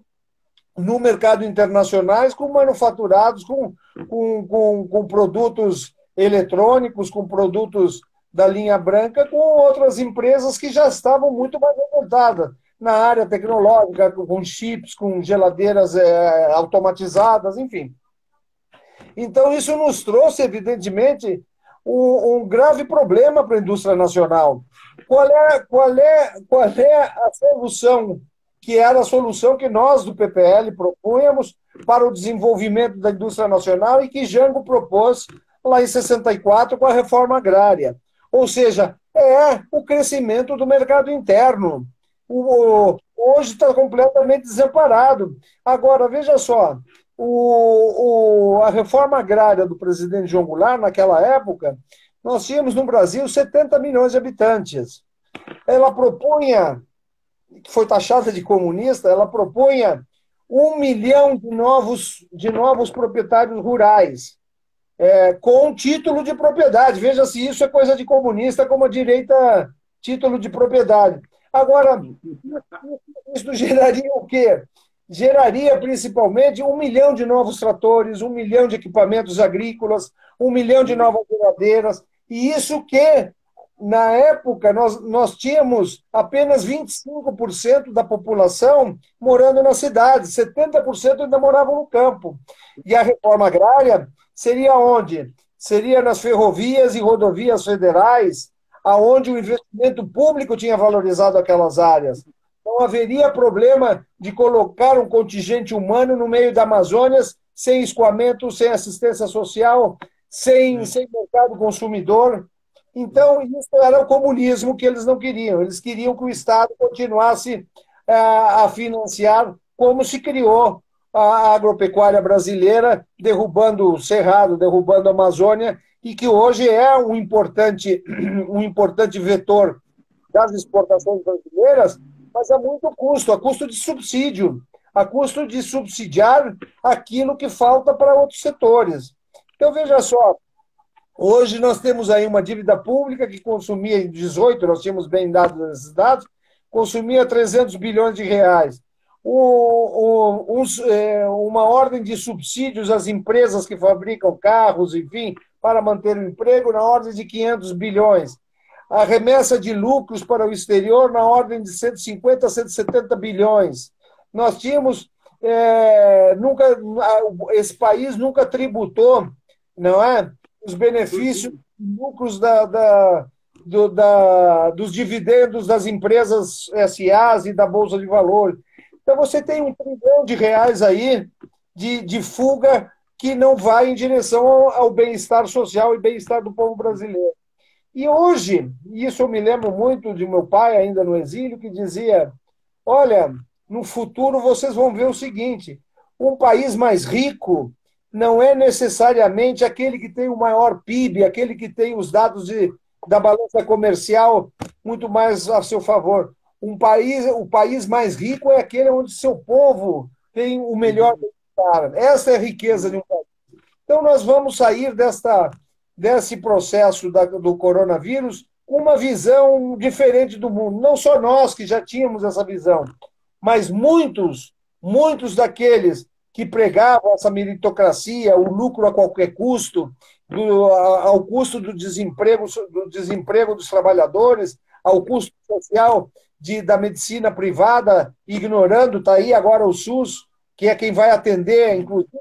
no mercado internacional com manufaturados, com produtos eletrônicos, com produtos da linha branca, com outras empresas que já estavam muito mais adiantadas na área tecnológica, com chips, com geladeiras automatizadas, enfim. Então, isso nos trouxe, evidentemente, um grave problema para a indústria nacional. Qual é a solução, que era a solução que nós, do PPL, propunhamos para o desenvolvimento da indústria nacional e que Jango propôs lá em 64 com a reforma agrária? Ou seja, o crescimento do mercado interno. Hoje está completamente desamparado. Agora, veja só, a reforma agrária do presidente João Goulart, naquela época, nós tínhamos no Brasil 70 milhões de habitantes. Ela propunha, que foi taxada de comunista, ela propunha 1 milhão de novos proprietários rurais, com título de propriedade. Veja se isso é coisa de comunista, como a direita, título de propriedade. Agora, isso geraria o quê? Geraria principalmente 1 milhão de novos tratores, 1 milhão de equipamentos agrícolas, 1 milhão de novas geladeiras, e isso que, na época, nós tínhamos apenas 25% da população morando na cidade, 70% ainda moravam no campo. E a reforma agrária seria onde? Seria nas ferrovias e rodovias federais, aonde o investimento público tinha valorizado aquelas áreas. Não haveria problema de colocar um contingente humano no meio da Amazônia sem escoamento, sem assistência social, sem mercado consumidor. Então, isso era o comunismo que eles não queriam. Eles queriam que o Estado continuasse a financiar como se criou a agropecuária brasileira, derrubando o Cerrado, derrubando a Amazônia, e que hoje é um importante vetor das exportações brasileiras, mas a muito custo, a custo de subsídio, a custo de subsidiar aquilo que falta para outros setores. Então, veja só, hoje nós temos aí uma dívida pública que consumia, em 2018, nós tínhamos bem dados esses dados, consumia 300 bilhões de reais. Uma ordem de subsídios às empresas que fabricam carros, enfim, para manter o emprego, na ordem de 500 bilhões. A remessa de lucros para o exterior na ordem de 150 a 170 bilhões. Nós tínhamos, esse país nunca tributou, não é, os benefícios, lucros dos dividendos das empresas SAs e da Bolsa de Valores. Então, você tem 1 trilhão de reais aí de fuga que não vai em direção ao bem-estar social e bem-estar do povo brasileiro. E hoje, isso eu me lembro muito de meu pai, ainda no exílio, que dizia, olha, no futuro vocês vão ver o seguinte, um país mais rico não é necessariamente aquele que tem o maior PIB, aquele que tem os dados da balança comercial muito mais a seu favor. o país mais rico é aquele onde seu povo tem o melhor Uhum. bem-estar. Essa é a riqueza de um país. Então, nós vamos sair desse processo do coronavírus com uma visão diferente do mundo. Não só nós que já tínhamos essa visão, mas muitos daqueles que pregavam essa meritocracia, o lucro a qualquer custo, ao custo do desemprego dos trabalhadores, ao custo social da medicina privada, ignorando, está aí agora o SUS, que é quem vai atender, inclusive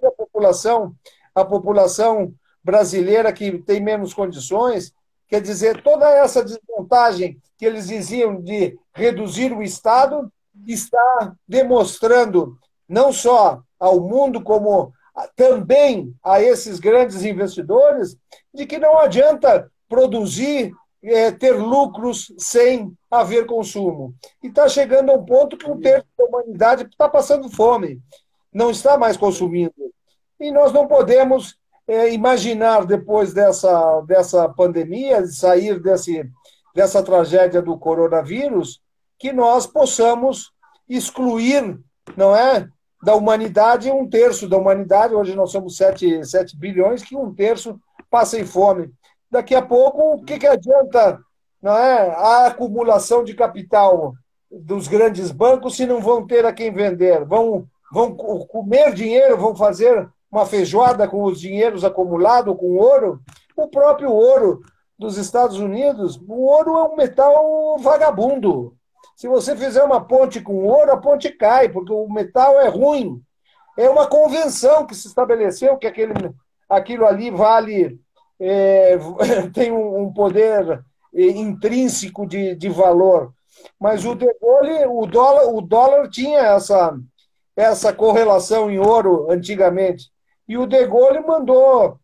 a população brasileira que tem menos condições. Quer dizer, toda essa desmontagem que eles diziam de reduzir o Estado está demonstrando, não só ao mundo, como também a esses grandes investidores, de que não adianta produzir, ter lucros sem haver consumo. E está chegando a um ponto que um terço da humanidade está passando fome, não está mais consumindo. E nós não podemos imaginar, depois dessa pandemia, de sair dessa tragédia do coronavírus, que nós possamos excluir, não é, da humanidade, um terço da humanidade, hoje nós somos 7 bilhões, que um terço passem fome. Daqui a pouco, o que adianta, não é, a acumulação de capital dos grandes bancos se não vão ter a quem vender? Vão comer dinheiro, vão fazer uma feijoada com os dinheiros acumulados, com ouro? O próprio ouro dos Estados Unidos, o ouro é um metal vagabundo. Se você fizer uma ponte com ouro, a ponte cai, porque o metal é ruim. É uma convenção que se estabeleceu que aquilo ali vale, tem um poder intrínseco de valor. Mas o De Gaulle, o dólar tinha essa correlação em ouro antigamente. E o De Gaulle mandou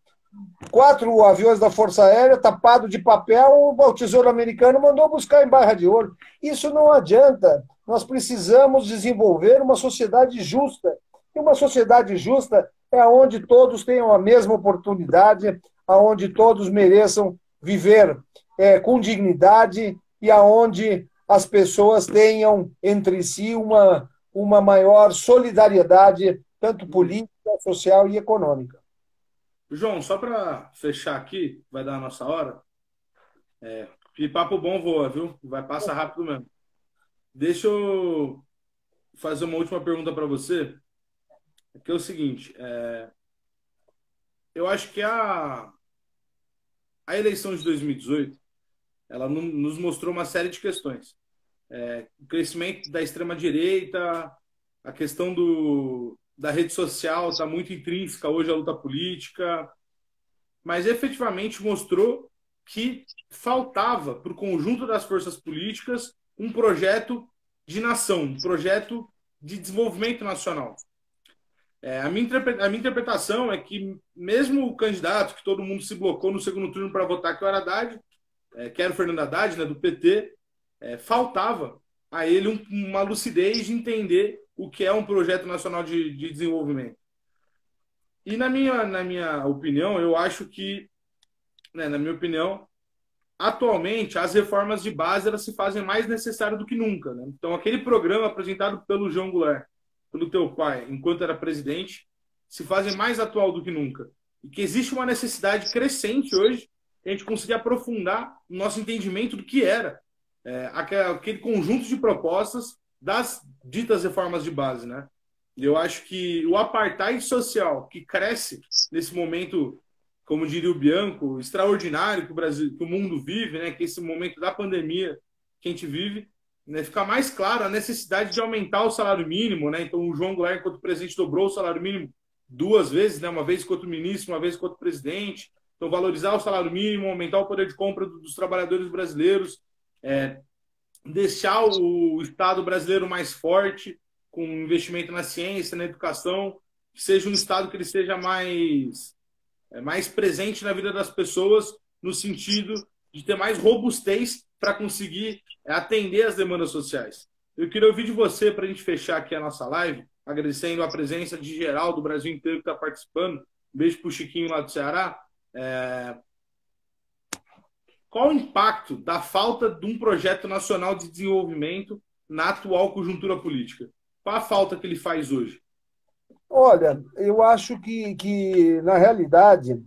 4 aviões da Força Aérea tapado de papel, o Tesouro Americano mandou buscar em barra de ouro. Isso não adianta. Nós precisamos desenvolver uma sociedade justa. E uma sociedade justa é onde todos tenham a mesma oportunidade, aonde todos mereçam viver com dignidade e aonde as pessoas tenham entre si uma maior solidariedade, tanto política, social e econômica. João, só para fechar aqui, vai dar a nossa hora. Que papo bom voa, viu? Vai passar rápido mesmo. Deixa eu fazer uma última pergunta para você, que é o seguinte: eu acho que a eleição de 2018 ela nos mostrou uma série de questões. O crescimento da extrema-direita, a questão da rede social está muito intrínseca hoje à luta política, mas efetivamente mostrou que faltava para o conjunto das forças políticas um projeto de nação, um projeto de desenvolvimento nacional. A minha interpretação é que mesmo o candidato que todo mundo se blocou no segundo turno para votar, que era Haddad, que era o Fernando Haddad, né, do PT, faltava a ele uma lucidez de entender o que é um projeto nacional de desenvolvimento. E na minha opinião, eu acho que, né, na minha opinião, atualmente as reformas de base elas se fazem mais necessárias do que nunca. Né? Então, aquele programa apresentado pelo João Goulart, pelo teu pai, enquanto era presidente, se fazem mais atual do que nunca. E que existe uma necessidade crescente hoje de a gente conseguir aprofundar o nosso entendimento do que era aquele conjunto de propostas das ditas reformas de base, né? Eu acho que o apartheid social que cresce nesse momento, como diria o Bianco, extraordinário que o Brasil, que o mundo vive, né? Que esse momento da pandemia que a gente vive, né? Fica mais claro a necessidade de aumentar o salário mínimo, né? Então o João Goulart, enquanto presidente, dobrou o salário mínimo 2 vezes, né? Uma vez enquanto ministro, uma vez enquanto presidente. Então valorizar o salário mínimo, aumentar o poder de compra dos trabalhadores brasileiros, deixar o Estado brasileiro mais forte, com investimento na ciência, na educação, que seja um Estado que ele seja mais presente na vida das pessoas, no sentido de ter mais robustez para conseguir atender as demandas sociais. Eu queria ouvir de você, para a gente fechar aqui a nossa live, agradecendo a presença de geral do Brasil inteiro que está participando. Um beijo para o Chiquinho lá do Ceará. Qual o impacto da falta de um projeto nacional de desenvolvimento na atual conjuntura política? Qual a falta que ele faz hoje? Olha, eu acho que na realidade,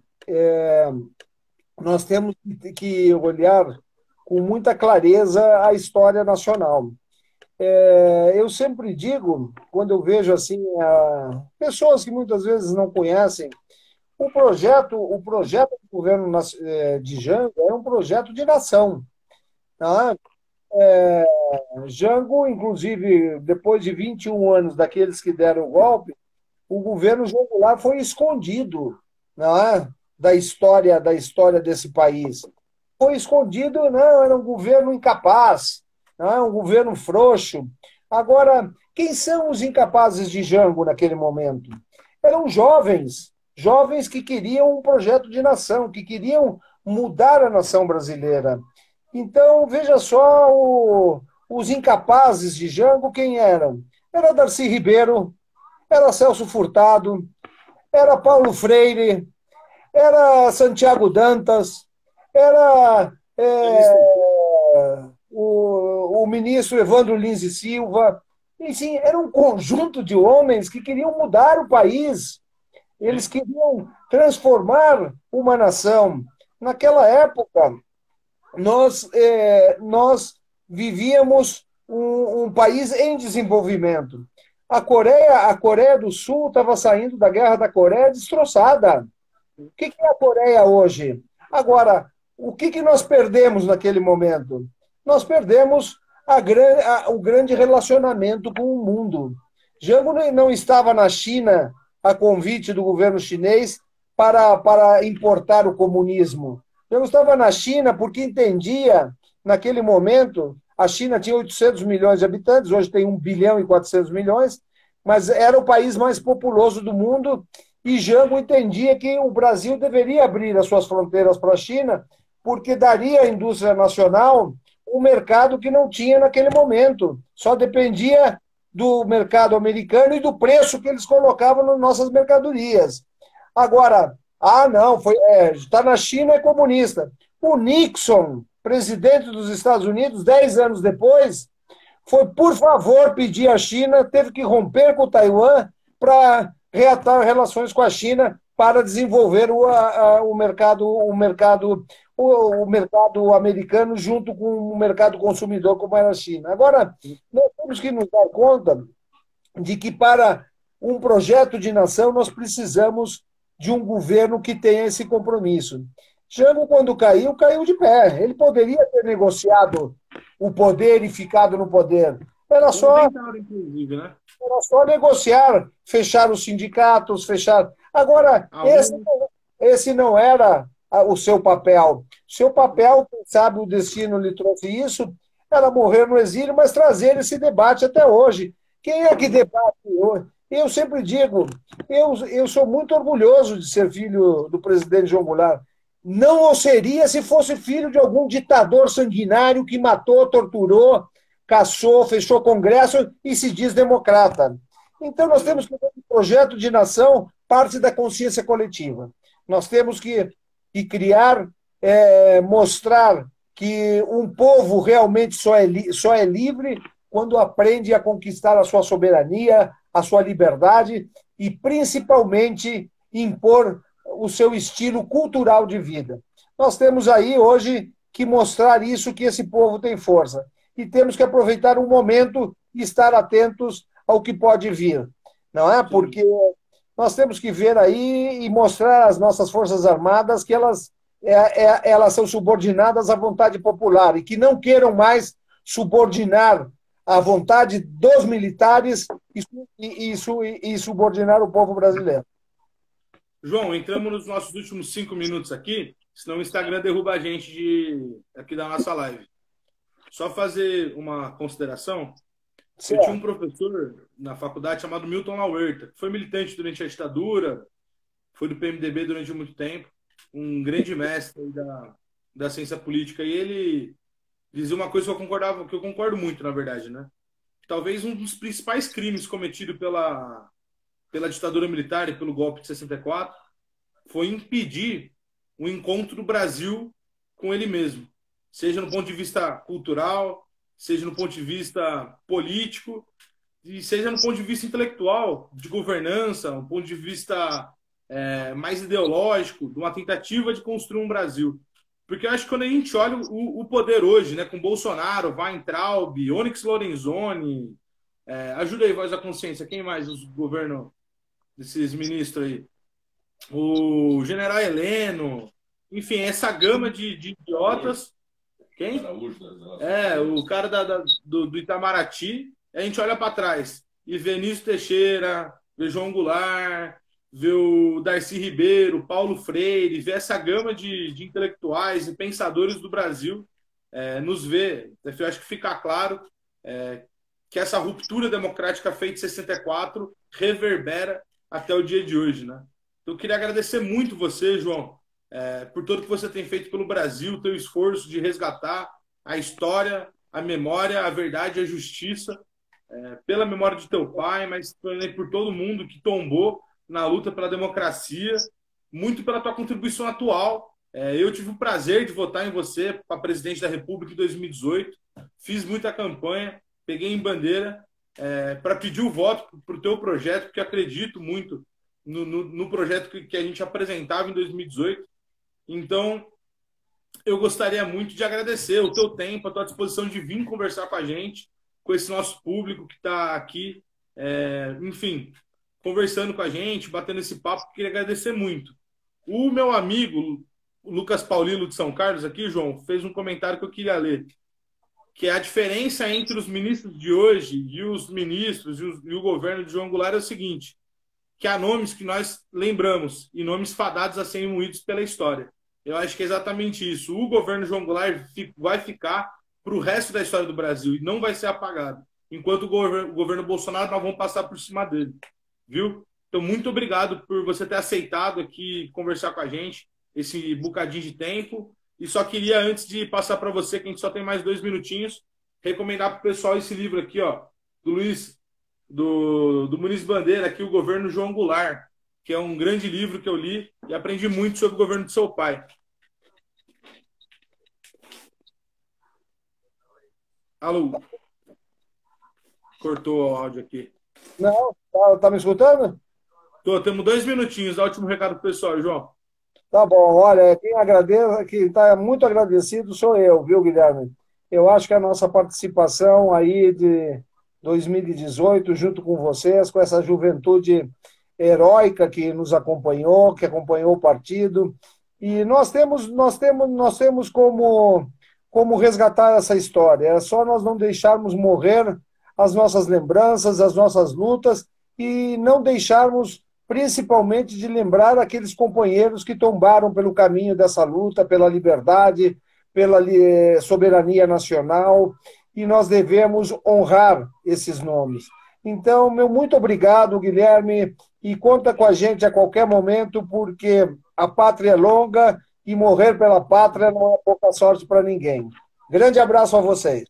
nós temos que olhar com muita clareza a história nacional. Eu sempre digo, quando eu vejo assim pessoas que muitas vezes não conhecem, o projeto do governo de Jango é um projeto de nação. Tá? Jango, inclusive, depois de 21 anos daqueles que deram o golpe, o governo João Goulart foi escondido, né, da história desse país. Foi escondido, não, era um governo incapaz, né, um governo frouxo. Agora, quem são os incapazes de Jango naquele momento? Eram jovens, jovens que queriam um projeto de nação, que queriam mudar a nação brasileira. Então, veja só os incapazes de Jango, quem eram? Era Darcy Ribeiro, era Celso Furtado, era Paulo Freire, era Santiago Dantas, era o ministro Evandro Lins e Silva. Enfim, era um conjunto de homens que queriam mudar o país. Eles queriam transformar uma nação. Naquela época, nós vivíamos um país em desenvolvimento. A Coreia do Sul estava saindo da Guerra da Coreia destroçada. O que é a Coreia hoje? Agora, o que nós perdemos naquele momento? Nós perdemos o grande relacionamento com o mundo. Jango não estava na China a convite do governo chinês para importar o comunismo. Jango estava na China porque entendia, naquele momento, a China tinha 800 milhões de habitantes, hoje tem 1 bilhão e 400 milhões, mas era o país mais populoso do mundo e Jango entendia que o Brasil deveria abrir as suas fronteiras para a China, porque daria à indústria nacional um mercado que não tinha naquele momento. Só dependia do mercado americano e do preço que eles colocavam nas nossas mercadorias. Agora, não, está na China, é comunista. O Nixon, presidente dos Estados Unidos, 10 anos depois, foi, por favor, pedir à China, teve que romper com Taiwan para reatar relações com a China para desenvolver o mercado americano junto com o mercado consumidor, como era a China. Agora, nós temos que nos dar conta de que, para um projeto de nação, nós precisamos de um governo que tenha esse compromisso. Jango, quando caiu, caiu de pé. Ele poderia ter negociado o poder e ficado no poder. Era só, inclusive, né? era só negociar, fechar os sindicatos, fechar. Agora, esse não era o seu papel. Seu papel, quem sabe o destino lhe trouxe isso, era morrer no exílio, mas trazer esse debate até hoje. Quem é que debate hoje? Eu sempre digo, eu sou muito orgulhoso de ser filho do presidente João Goulart. Não o seria se fosse filho de algum ditador sanguinário que matou, torturou, caçou, fechou congresso e se diz democrata. Então, nós temos que ter um projeto de nação, parte da consciência coletiva. Nós temos que criar, mostrar que um povo realmente só é livre quando aprende a conquistar a sua soberania, a sua liberdade e, principalmente, impor o seu estilo cultural de vida. Nós temos aí hoje que mostrar isso, que esse povo tem força. E temos que aproveitar o momento e estar atentos ao que pode vir. Não é? Porque nós temos que ver aí e mostrar às nossas Forças Armadas que elas são subordinadas à vontade popular e que não queiram mais subordinar a vontade dos militares e subordinar o povo brasileiro. João, entramos nos nossos últimos 5 minutos aqui, senão o Instagram derruba a gente aqui da nossa live. Só fazer uma consideração. Certo. Eu tinha um professor na faculdade chamado Milton Lauerta, que foi militante durante a ditadura, foi do PMDB durante muito tempo, um grande mestre da ciência política. E ele dizia uma coisa que eu concordo muito, na verdade, né? Talvez um dos principais crimes cometidos pela ditadura militar e pelo golpe de 64 foi impedir o encontro do Brasil com ele mesmo, seja no ponto de vista cultural, seja no ponto de vista político, e seja no ponto de vista intelectual, de governança, um ponto de vista mais ideológico, de uma tentativa de construir um Brasil. Porque eu acho que quando a gente olha o poder hoje, né, com Bolsonaro, Weintraub, Onyx Lorenzoni, ajuda aí, voz da consciência, quem mais os governos desses ministros aí? O general Heleno, enfim, essa gama de idiotas. Quem? O cara do Itamaraty. A gente olha para trás e vê Nício Teixeira, vê João Goulart, vê o Darcy Ribeiro, Paulo Freire, vê essa gama de intelectuais e pensadores do Brasil, nos vê. Eu acho que fica claro que essa ruptura democrática feita em 64 reverbera até o dia de hoje, né? Então, eu queria agradecer muito você, João, por tudo que você tem feito pelo Brasil, o teu esforço de resgatar a história, a memória, a verdade e a justiça, pela memória de teu pai, mas também por todo mundo que tombou na luta pela democracia, muito pela tua contribuição atual. Eu tive o prazer de votar em você para presidente da República em 2018, fiz muita campanha, peguei em bandeira para pedir o voto para o teu projeto, porque acredito muito no projeto que a gente apresentava em 2018. Então, eu gostaria muito de agradecer o teu tempo, a tua disposição de vir conversar com a gente, com esse nosso público que está aqui, enfim, conversando com a gente, batendo esse papo. Queria agradecer muito. O meu amigo, o Lucas Paulino de São Carlos aqui, João, fez um comentário que eu queria ler, que é a diferença entre os ministros de hoje e os ministros e o governo de João Goulart é o seguinte, que há nomes que nós lembramos e nomes fadados a serem moídos pela história. Eu acho que é exatamente isso. O governo João Goulart vai ficar para o resto da história do Brasil e não vai ser apagado. Enquanto o governo Bolsonaro, nós vamos passar por cima dele. Viu? Então, muito obrigado por você ter aceitado aqui conversar com a gente esse bocadinho de tempo. E só queria, antes de passar para você, que a gente só tem mais 2 minutinhos, recomendar para o pessoal esse livro aqui, ó, do Luiz, do Muniz Bandeira, aqui, O Governo João Goulart, que é um grande livro que eu li e aprendi muito sobre o governo do seu pai. Alô? Cortou o áudio aqui. Não, tá me escutando? Temos 2 minutinhos. Dá o último recado pro pessoal, João. Tá bom, olha, quem agradece, quem está muito agradecido sou eu, viu, Guilherme? Eu acho que a nossa participação aí de 2018, junto com vocês, com essa juventude heróica que nos acompanhou, que acompanhou o partido, e nós temos como resgatar essa história. É só nós não deixarmos morrer as nossas lembranças, as nossas lutas, e não deixarmos principalmente de lembrar aqueles companheiros que tombaram pelo caminho dessa luta, pela liberdade, pela soberania nacional, e nós devemos honrar esses nomes. Então, meu muito obrigado, Guilherme, e conta com a gente a qualquer momento, porque a pátria é longa e morrer pela pátria não é pouca sorte para ninguém. Grande abraço a vocês.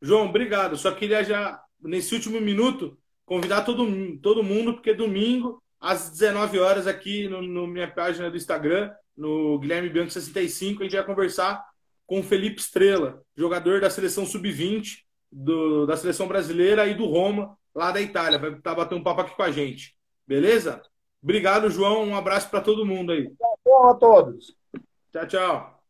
João, obrigado. Só queria já, nesse último minuto, convidar todo mundo, porque domingo, às 19 horas, aqui no minha página do Instagram, no Guilherme Bianco 65, a gente vai conversar com o Felipe Estrela, jogador da seleção sub-20, da seleção brasileira e do Roma, lá da Itália. Vai estar batendo um papo aqui com a gente. Beleza? Obrigado, João. Um abraço para todo mundo aí. Bom a todos. Tchau, tchau.